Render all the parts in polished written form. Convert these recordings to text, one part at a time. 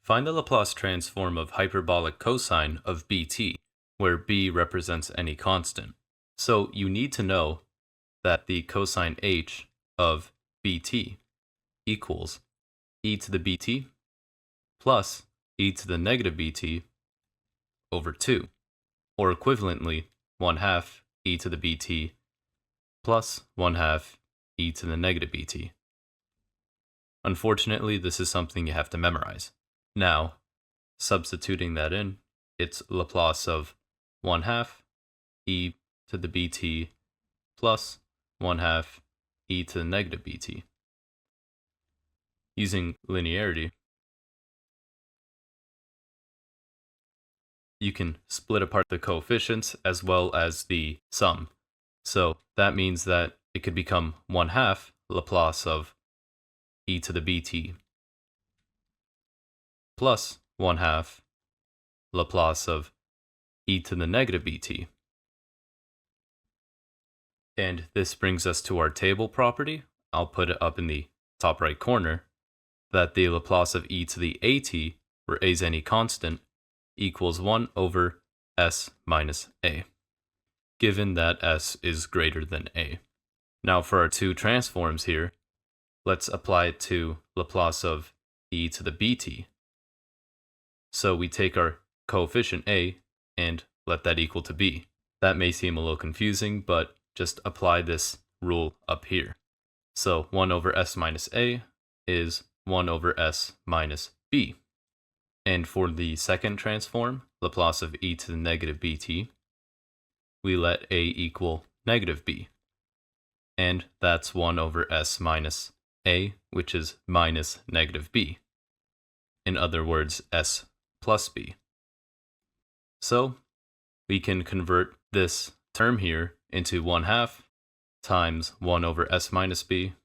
Find the Laplace transform of hyperbolic cosine of bt, where b represents any constant. So you need to know that the cosine h of bt equals e to the bt plus e to the negative bt over 2, or equivalently 1/2 e to the bt plus 1/2 e to the negative bt. Unfortunately, this is something you have to memorize. Now, substituting that in, it's Laplace of 1/2 e to the bt plus 1/2 e to the negative bt. Using linearity, you can split apart the coefficients as well as the sum. So that means that it could become 1/2 Laplace of e to the bt plus 1/2 Laplace of e to the negative bt. And this brings us to our table property. I'll put it up in the top right corner, that the Laplace of e to the at, where a is any constant, equals 1 over s minus a, given that s is greater than a. Now for our two transforms here, let's apply it to Laplace of e to the bt. So we take our coefficient a and let that equal to b. That may seem a little confusing, but just apply this rule up here. So 1 over s minus a is 1 over s minus b. And for the second transform, Laplace of e to the negative bt, we let a equal negative b. And that's 1 over s minus a, which is minus negative b. In other words, s plus b. So we can convert this term here into 1/2 times 1 over s minus b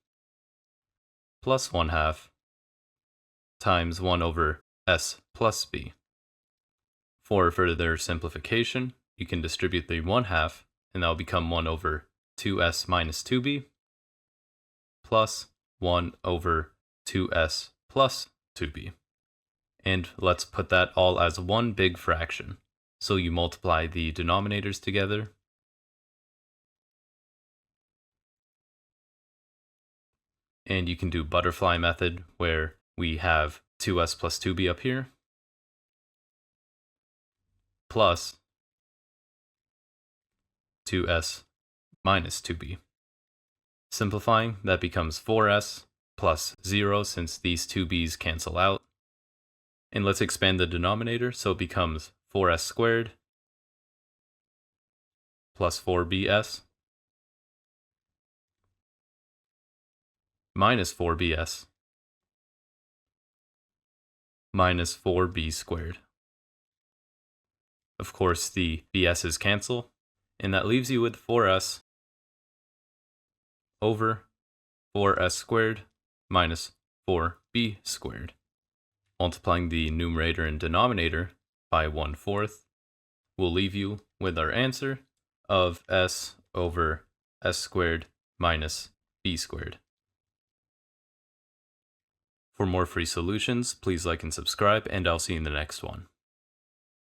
plus 1/2 times 1 over s plus b. For further simplification, you can distribute the 1/2, and that will become 1 over 2s minus 2b plus 1 over 2s plus 2b. And let's put that all as one big fraction. So you multiply the denominators together, and you can do butterfly method, where we have 2s plus 2b up here, plus 2s minus 2b. Simplifying, that becomes 4s plus 0, since these two b's cancel out. And let's expand the denominator, so it becomes 4s squared plus 4bs minus 4bs minus 4b squared. Of course, the bs's cancel, and that leaves you with 4s over 4s squared minus 4b squared. Multiplying the numerator and denominator by 1/4 will leave you with our answer of s over s squared minus b squared. For more free solutions, please like and subscribe, and I'll see you in the next one.